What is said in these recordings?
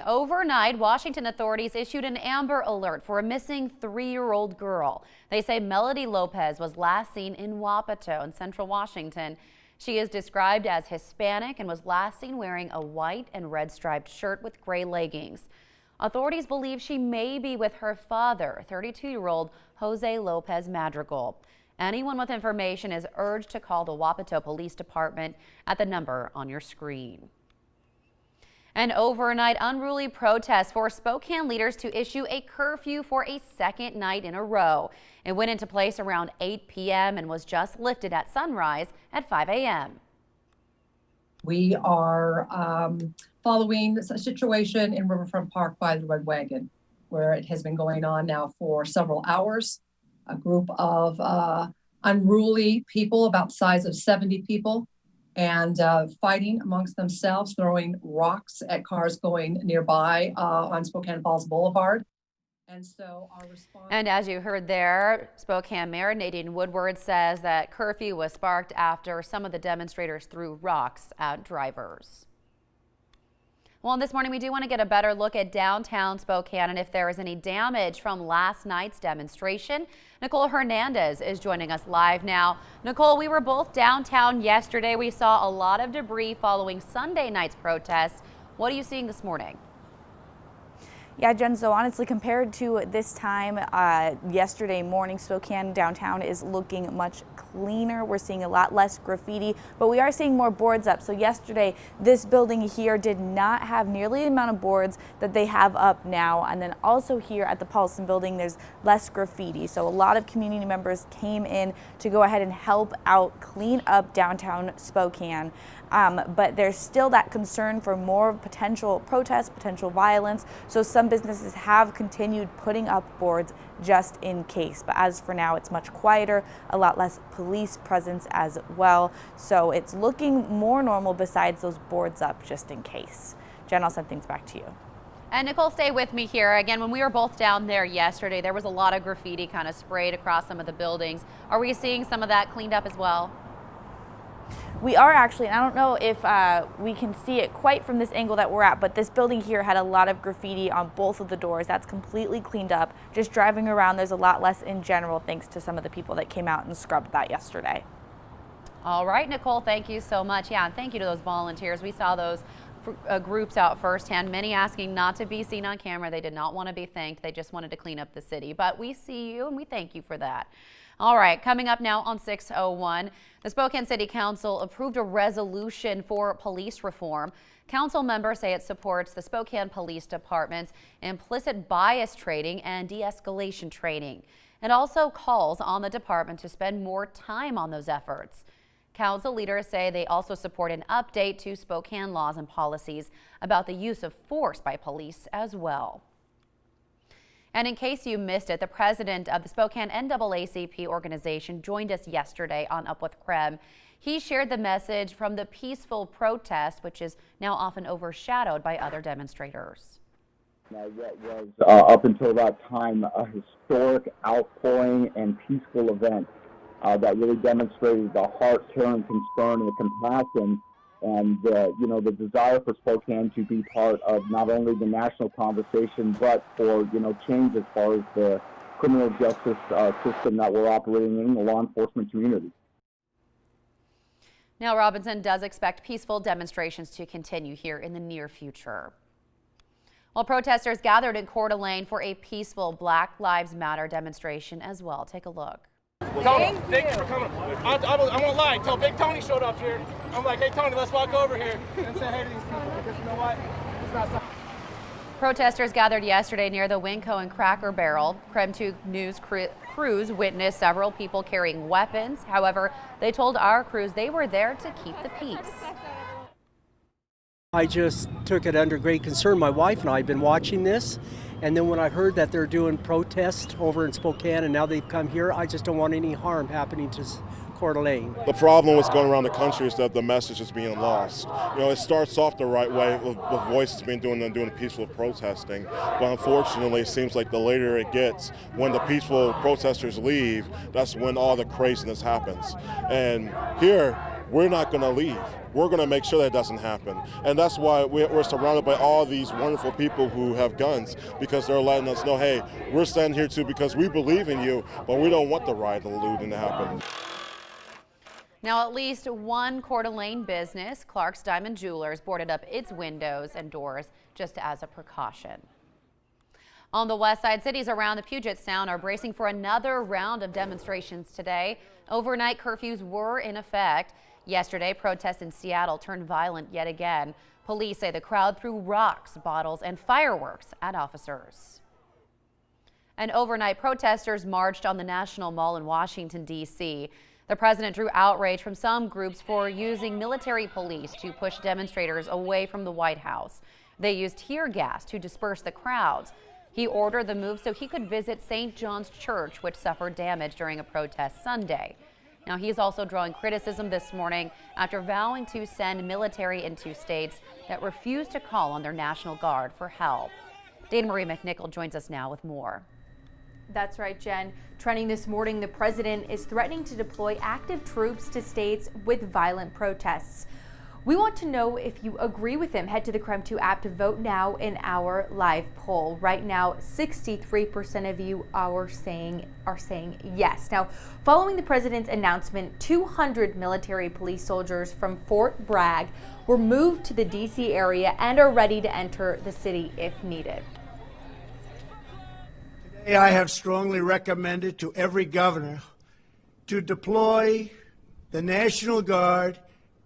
Overnight, Washington authorities issued an Amber Alert for a missing 3-year-old girl. They say Melody Lopez was last seen in Wapato in central Washington. She is described as Hispanic and was last seen wearing a white and red striped shirt with gray leggings. Authorities believe she may be with her father, 32-year-old Jose Lopez Madrigal. Anyone with information is urged to call the Wapato Police Department at the number on your screen. An overnight unruly protest forced Spokane leaders to issue a curfew for a second night in a row. It went into place around 8 p.m. and was just lifted at sunrise at 5 a.m. We are following a situation in Riverfront Park by the Red Wagon, where it has been going on now for several hours. A group of unruly people, about the size of 70 people, and fighting amongst themselves, throwing rocks at cars going nearby on Spokane Falls Boulevard. And so our response. And as you heard there, Spokane Mayor Nadine Woodward says that curfew was sparked after some of the demonstrators threw rocks at drivers. Well, this morning we do want to get a better look at downtown Spokane and if there is any damage from last night's demonstration. Nicole Hernandez is joining us live now. Nicole, we were both downtown yesterday. We saw a lot of debris following Sunday night's protests. What are you seeing this morning? Yeah, Jen, so honestly, compared to this time yesterday morning, Spokane downtown is looking much cleaner. We're seeing a lot less graffiti, but we are seeing more boards up. So yesterday, this building here did not have nearly the amount of boards that they have up now. And then also here at the Paulson building, there's less graffiti. So a lot of community members came in to go ahead and help out clean up downtown Spokane. But there's still that concern for more potential protests, potential violence. So some businesses have continued putting up boards just in case. But as for now, it's much quieter, a lot less police presence as well. So it's looking more normal besides those boards up just in case. Jen, I'll send things back to you. And Nicole, stay with me here. Again, when we were both down there yesterday, there was a lot of graffiti kind of sprayed across some of the buildings. Are we seeing some of that cleaned up as well? We are actually, and I don't know if we can see it quite from this angle that we're at, but this building here had a lot of graffiti on both of the doors. That's completely cleaned up. Just driving around, there's a lot less in general thanks to some of the people that came out and scrubbed that yesterday. All right, Nicole, thank you so much. Yeah, and thank you to those volunteers. We saw those groups out firsthand, many asking not to be seen on camera. They did not want to be thanked. They just wanted to clean up the city. But we see you and we thank you for that. All right, coming up now on 6:01, the Spokane City Council approved a resolution for police reform. Council members say it supports the Spokane Police Department's implicit bias training and de-escalation training. It also calls on the department to spend more time on those efforts. Council leaders say they also support an update to Spokane laws and policies about the use of force by police as well. And in case you missed it, the president of the Spokane NAACP organization joined us yesterday on Up with KREM. He shared the message from the peaceful protest, which is now often overshadowed by other demonstrators. What was, up until that time, a historic outpouring and peaceful event that really demonstrated the heart, care, and concern and the compassion and the desire for Spokane to be part of not only the national conversation, but for change as far as the criminal justice system that we're operating in the law enforcement community. Now, Robinson does expect peaceful demonstrations to continue here in the near future. Well, protesters gathered in Coeur d'Alene for a peaceful Black Lives Matter demonstration as well. Take a look. Tony, thank you for coming. I won't lie, until Big Tony showed up here, I'm like, hey Tony, let's walk over here and say hey to these people, because you know what? It's not something. Protesters gathered yesterday near the Winco and Cracker Barrel. KREM 2 News crews witnessed several people carrying weapons. However, they told our crews they were there to keep the peace. I just took it under great concern. My wife and I have been watching this, and then when I heard that they're doing protests over in Spokane and now they've come here, I just don't want any harm happening to Coeur d'Alene. The problem with going around the country is that the message is being lost. It starts off the right way with voices being doing the peaceful protesting, but unfortunately it seems like the later it gets, when the peaceful protesters leave, that's when all the craziness happens. And here, we're not going to leave. we're going to make sure that doesn't happen. And that's why we're surrounded by all these wonderful people who have guns, because they're letting us know, hey, we're standing here too because we believe in you, but we don't want the riot and the looting to happen. Now, at least one Coeur d'Alene business, Clark's Diamond Jewelers, boarded up its windows and doors just as a precaution. On the west side, cities around the Puget Sound are bracing for another round of demonstrations today. Overnight curfews were in effect. Yesterday, protests in Seattle turned violent yet again. Police say the crowd threw rocks, bottles, and fireworks at officers. And overnight, protesters marched on the National Mall in Washington, D.C. The president drew outrage from some groups for using military police to push demonstrators away from the White House. They used tear gas to disperse the crowds. He ordered the move so he could visit St. John's Church, which suffered damage during a protest Sunday. Now, he's also drawing criticism this morning after vowing to send military into states that refuse to call on their National Guard for help. Dana Marie McNichol joins us now with more. That's right, Jen. Trending this morning, the president is threatening to deploy active troops to states with violent protests. We want to know if you agree with him. Head to the KREM 2 app to vote now in our live poll. Right now, 63% of you are saying yes. Now, following the president's announcement, 200 military police soldiers from Fort Bragg were moved to the D.C. area and are ready to enter the city if needed. Today, I have strongly recommended to every governor to deploy the National Guard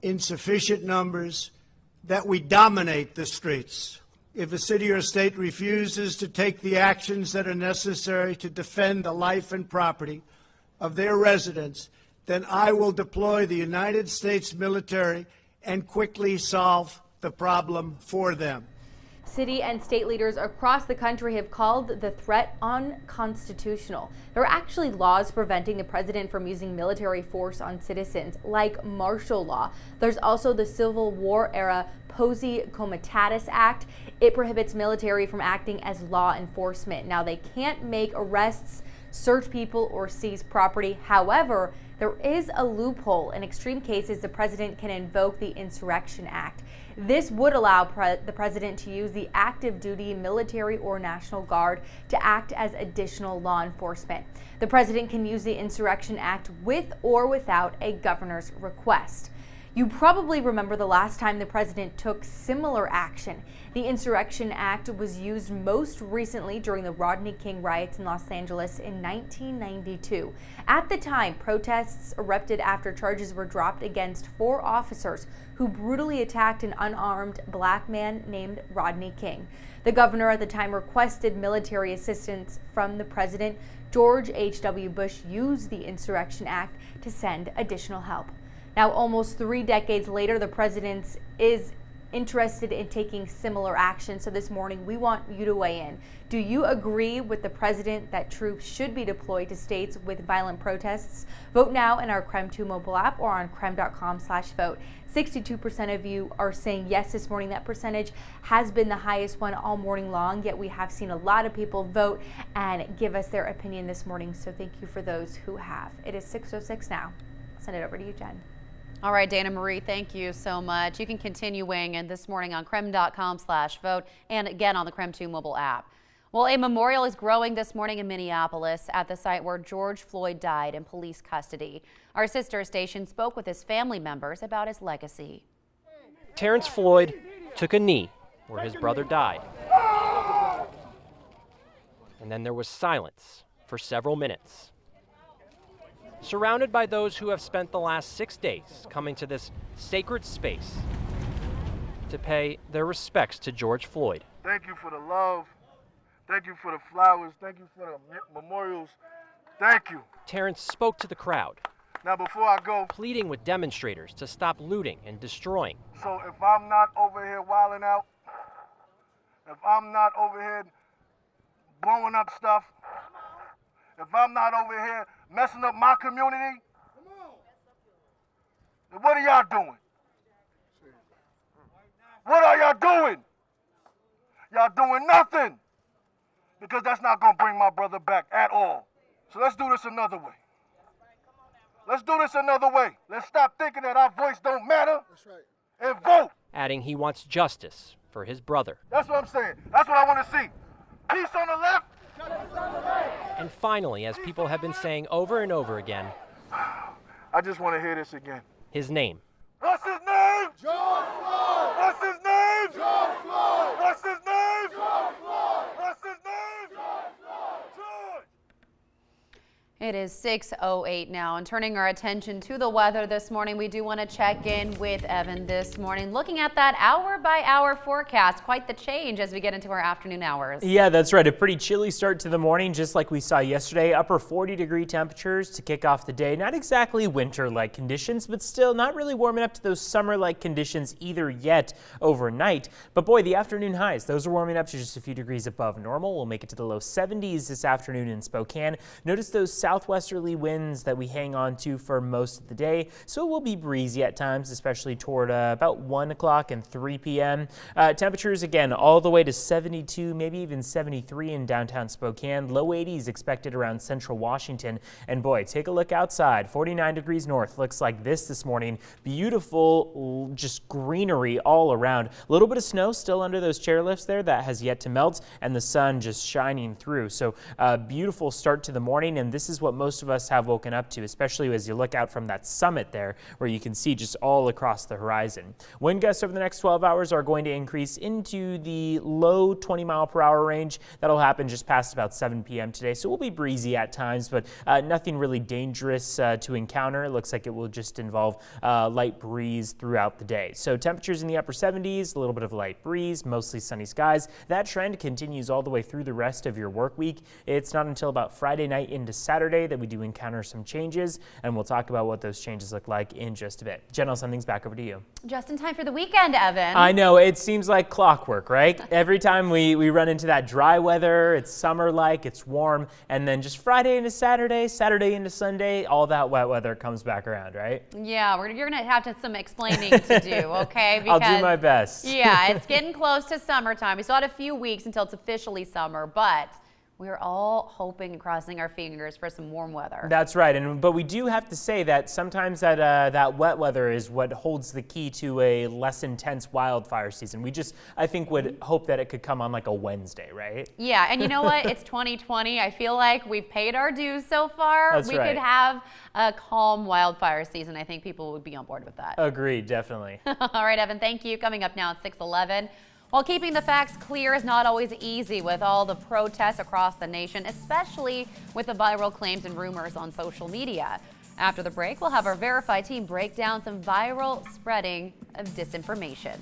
in sufficient numbers that we dominate the streets. If a city or state refuses to take the actions that are necessary to defend the life and property of their residents, then I will deploy the United States military and quickly solve the problem for them. City and state leaders across the country have called the threat unconstitutional. There are actually laws preventing the president from using military force on citizens, like martial law. There's also the Civil War era Posse Comitatus Act. It prohibits military from acting as law enforcement. Now, they can't make arrests, search people, or seize property. However, there is a loophole. In extreme cases, the president can invoke the Insurrection Act. This would allow the president to use the active duty military or National Guard to act as additional law enforcement. The president can use the Insurrection Act with or without a governor's request. You probably remember the last time the president took similar action. The Insurrection Act was used most recently during the Rodney King riots in Los Angeles in 1992. At the time, protests erupted after charges were dropped against 4 officers who brutally attacked an unarmed black man named Rodney King. The governor at the time requested military assistance from the president. George H.W. Bush used the Insurrection Act to send additional help. Now, almost 3 decades later, the president is interested in taking similar action. So this morning, we want you to weigh in. Do you agree with the president that troops should be deployed to states with violent protests? Vote now in our KREM 2 mobile app or on krem.com/vote. 62% of you are saying yes this morning. That percentage has been the highest one all morning long, yet we have seen a lot of people vote and give us their opinion this morning. So thank you for those who have. It is 6:06 now. I'll send it over to you, Jen. All right, Dana Marie, thank you so much. You can continue weighing in this morning on krem.com/vote and again on the KREM 2 mobile app. Well, a memorial is growing this morning in Minneapolis at the site where George Floyd died in police custody. Our sister station spoke with his family members about his legacy. Terrence Floyd took a knee where his brother died. And then there was silence for several minutes. Surrounded by those who have spent the last 6 days coming to this sacred space to pay their respects to George Floyd. Thank you for the love. Thank you for the flowers. Thank you for the memorials. Thank you. Terrence spoke to the crowd. Now, before I go, pleading with demonstrators to stop looting and destroying. So if I'm not over here wilding out, if I'm not over here blowing up stuff, if I'm not over here messing up my community, then what are y'all doing? What are y'all doing? Y'all doing nothing, because that's not going to bring my brother back at all. So let's do this another way. Let's do this another way. Let's stop thinking that our voice don't matter. That's right. and vote. adding he wants justice for his brother. That's what I'm saying. That's what I want to see. Peace on the left. And finally, as people have been saying over and over again, I just want to hear this again. his name. What's his name? George Floyd. What's his name? George Floyd. What's his name? George Floyd. What's his name? George Floyd. George. It is 6:08 now, and turning our attention to the weather this morning, we do want to check in with Evan this morning, looking at that hour-by-hour forecast. Quite the change as we get into our afternoon hours. Yeah, that's right. A pretty chilly start to the morning, just like we saw yesterday. Upper 40-degree temperatures to kick off the day. Not exactly winter-like conditions, but still not really warming up to those summer-like conditions either yet overnight. But boy, the afternoon highs, those are warming up to just a few degrees above normal. We'll make it to the low 70s this afternoon in Spokane. Notice those southwesterly winds that we hang on to for most of the day, so it will be breezy at times, especially toward about 1 o'clock and 3 p.m. Temperatures again all the way to 72, maybe even 73 in downtown Spokane. Low 80s expected around central Washington. And boy, take a look outside. 49 degrees north. Looks like this morning. Beautiful, just greenery all around. A little bit of snow still under those chairlifts there that has yet to melt, and the sun just shining through. So beautiful start to the morning, and this is what most of us have woken up to, especially as you look out from that summit there where you can see just all across the horizon. Wind gusts over the next 12 hours are going to increase into the low 20-mile-per-hour range. That'll happen just past about 7 p.m. today, so we'll be breezy at times, but nothing really dangerous to encounter. It looks like it will just involve light breeze throughout the day. So temperatures in the upper 70s, a little bit of light breeze, mostly sunny skies. That trend continues all the way through the rest of your work week. It's not until about Friday night into Saturday that we do encounter some changes, and we'll talk about what those changes look like in just a bit. Jen, I'll send things back over to you. Just in time for the weekend, Evan. I know, it seems like clockwork, right? Every time we run into that dry weather, it's summer-like, it's warm, and then just Friday into Saturday, Saturday into Sunday, all that wet weather comes back around, right? Yeah, you're going to have some explaining to do, okay? Because, I'll do my best. Yeah, it's getting close to summertime. We still had a few weeks until it's officially summer, but we're all hoping and crossing our fingers for some warm weather. That's right, but we do have to say that sometimes that wet weather is what holds the key to a less intense wildfire season. We just, I think, would hope that it could come on like a Wednesday, right? Yeah, and you know what? It's 2020. I feel like we've paid our dues so far. That's we right. could have a calm wildfire season. I think people would be on board with that. Agreed, definitely. All right, Evan, thank you. Coming up now at 6:11. While keeping the facts clear is not always easy with all the protests across the nation, especially with the viral claims and rumors on social media. After the break, we'll have our Verify team break down some viral spreading of disinformation.